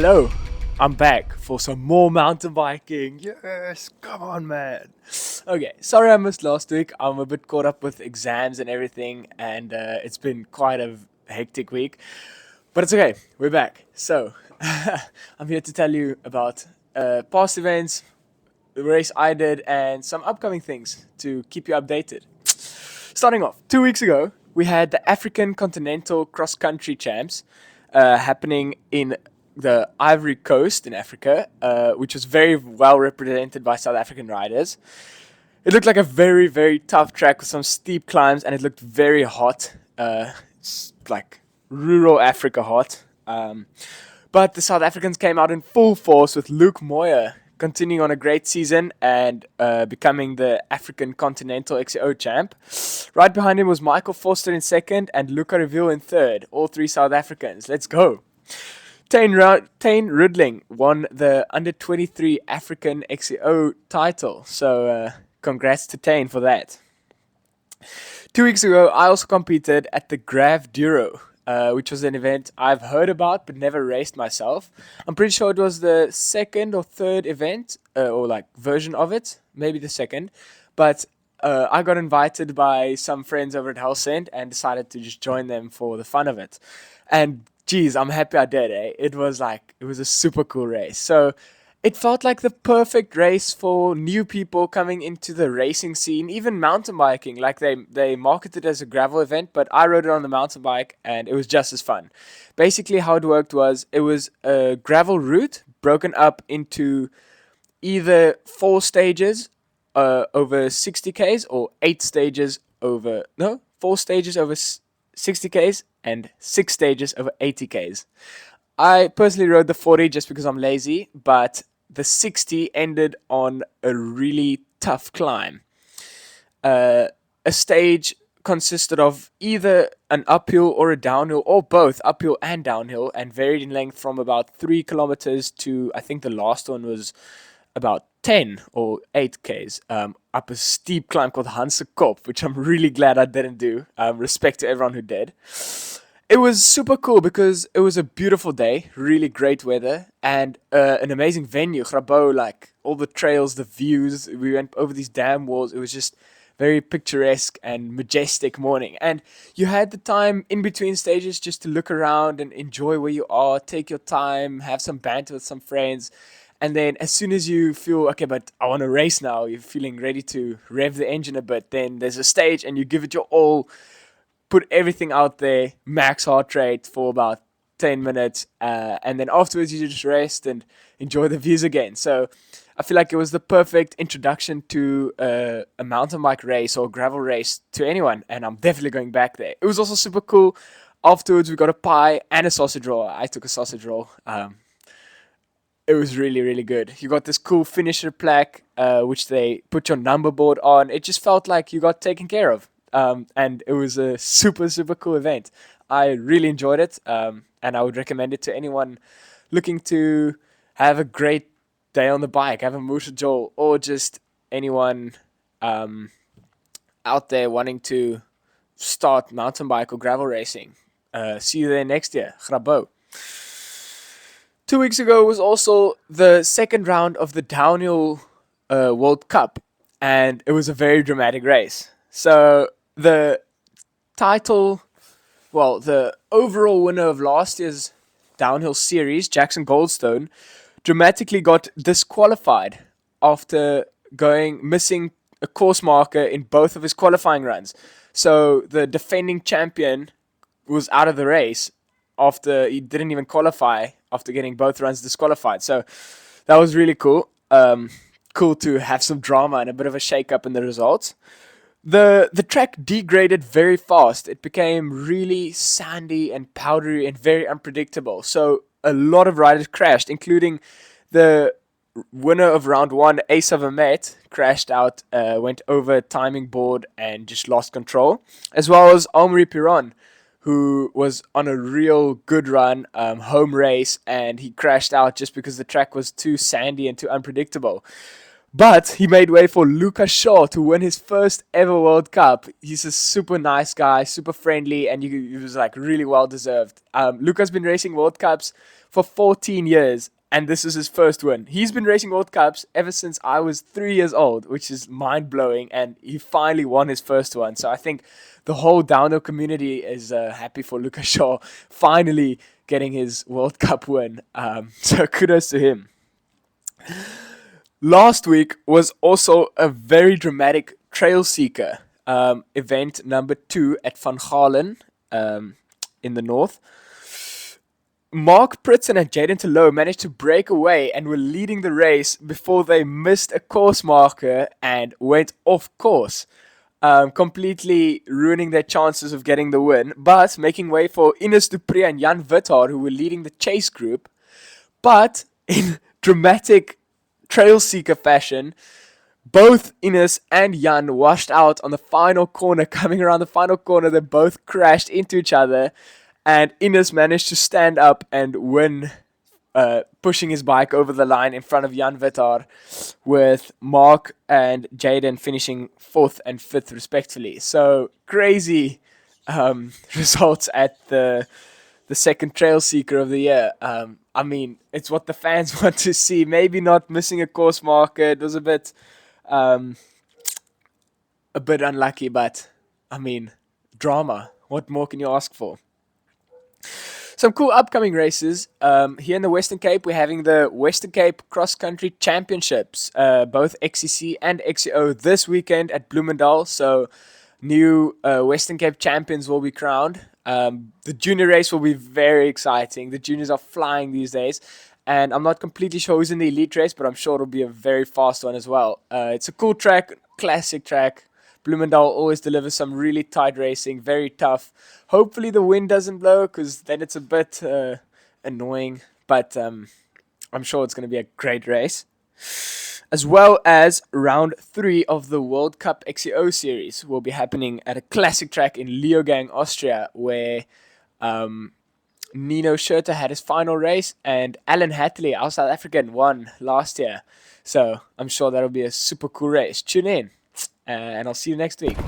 Hello, I'm back for some more mountain biking. Yes, come on, man. Okay, sorry I missed last week. I'm a bit caught up with exams and everything, and it's been quite a hectic week. But it's okay, we're back. So, I'm here to tell you about past events, the race I did, and some upcoming things to keep you updated. Starting off, 2 weeks ago, we had the African Continental Cross Country Champs happening in the Ivory Coast in Africa, which was very well represented by South African riders. It looked like a very, very tough track with some steep climbs, and it looked very hot, like rural Africa hot. But the South Africans came out in full force with Luke Moyer continuing on a great season and becoming the African Continental XCO champ. Right behind him was Michael Foster in second and Luca Shaw in third, all three South Africans. Let's go. Tane Rudling won the under-23 African XCO title, so congrats to Tane for that. 2 weeks ago, I also competed at the Duro, which was an event I've heard about but never raced myself. I'm pretty sure it was the second or third event, or like version of it, maybe the second. But I got invited by some friends over at Helsend and decided to just join them for the fun of it. And geez, I'm happy I did. It was a super cool race. So it felt like the perfect race for new people coming into the racing scene, even mountain biking. Like they marketed it as a gravel event, but I rode it on the mountain bike and it was just as fun. Basically, how it worked was it was a gravel route broken up into either 4 stages over 60 k's or 4 stages over 60 k's and 6 stages over 80 k's. I personally rode the 40 just because I'm lazy, but the 60 ended on a really tough climb. A stage consisted of either an uphill or a downhill, or both uphill and downhill, and varied in length from about 3 kilometers to, I think the last one was about 10 or 8 k's up a steep climb called Hanse Kop, which I'm really glad I didn't do. Respect to everyone who did. It was super cool because it was a beautiful day, really great weather, and an amazing venue. Grabo, like all the trails, the views. We went over these dam walls. It was just very picturesque and majestic morning. And you had the time in between stages just to look around and enjoy where you are, take your time, have some banter with some friends. And then as soon as you feel, okay, but I want to race now, you're feeling ready to rev the engine a bit, then there's a stage and you give it your all, put everything out there, max heart rate for about 10 minutes, and then afterwards you just rest and enjoy the views again. So I feel like it was the perfect introduction to a mountain bike race or gravel race to anyone, and I'm definitely going back there. It was also super cool. Afterwards we got a pie and a sausage roll. I took a sausage roll. It was really, really good. You got this cool finisher plaque, which they put your number board on. It just felt like you got taken care of. And it was a super, super cool event. I really enjoyed it, and I would recommend it to anyone looking to have a great day on the bike, have a Musha Joel, or just anyone out there wanting to start mountain bike or gravel racing. See you there next year. Grabo. 2 weeks ago was also the second round of the Downhill World Cup, and it was a very dramatic race. So the overall winner of last year's downhill series, Jackson Goldstone, dramatically got disqualified after missing a course marker in both of his qualifying runs. So the defending champion was out of the race after he didn't even qualify after getting both runs disqualified. So that was really cool. Cool to have some drama and a bit of a shake-up in the results. The track degraded very fast. It became really sandy and powdery and very unpredictable. So a lot of riders crashed, including the winner of round 1, Asa Vermette, crashed out, went over timing board and just lost control, as well as Omri Piron, who was on a real good run, home race, and he crashed out just because the track was too sandy and too unpredictable. But he made way for Luca Shaw to win his first ever World Cup. He's a super nice guy, super friendly, and he was like really well deserved. Luca's been racing World Cups for 14 years, and this is his first win. He's been racing World Cups ever since I was 3 years old, which is mind blowing, and he finally won his first one. So I think the whole downhill community is happy for Luca Shaw finally getting his World Cup win. So kudos to him. Last week was also a very dramatic trail seeker event number 2 at Van Galen in the north. Mark Pritson and Jaden Telo managed to break away and were leading the race before they missed a course marker and went off course, completely ruining their chances of getting the win, but making way for Ines Dupree and Jan Witthard, who were leading the chase group. But in dramatic trail seeker fashion, both Ines and Jan washed out on the final corner. Coming around the final corner, they both crashed into each other, and Ines managed to stand up and win, pushing his bike over the line in front of Jan Witthard, with Mark and Jaden finishing 4th and 5th respectively. So crazy results at the second trail seeker of the year. I mean, it's what the fans want to see. Maybe not missing a course marker. It was a bit unlucky, but I mean, drama. What more can you ask for? Some cool upcoming races. Here in the Western Cape, we're having the Western Cape Cross Country Championships, both XCC and XCO this weekend at Bloemendal. So new Western Cape champions will be crowned. The junior race will be very exciting. The juniors are flying these days, and I'm not completely sure who's in the elite race, but I'm sure it'll be a very fast one as well. It's a cool track, classic track. Bloemendal always delivers some really tight racing, very tough. Hopefully the wind doesn't blow, because then it's a bit annoying, but I'm sure it's going to be a great race. As well as round 3 of the World Cup XCO series will be happening at a classic track in Leogang, Austria, where Nino Schurter had his final race and Alan Hatley, our South African, won last year. So I'm sure that'll be a super cool race. Tune in, and I'll see you next week.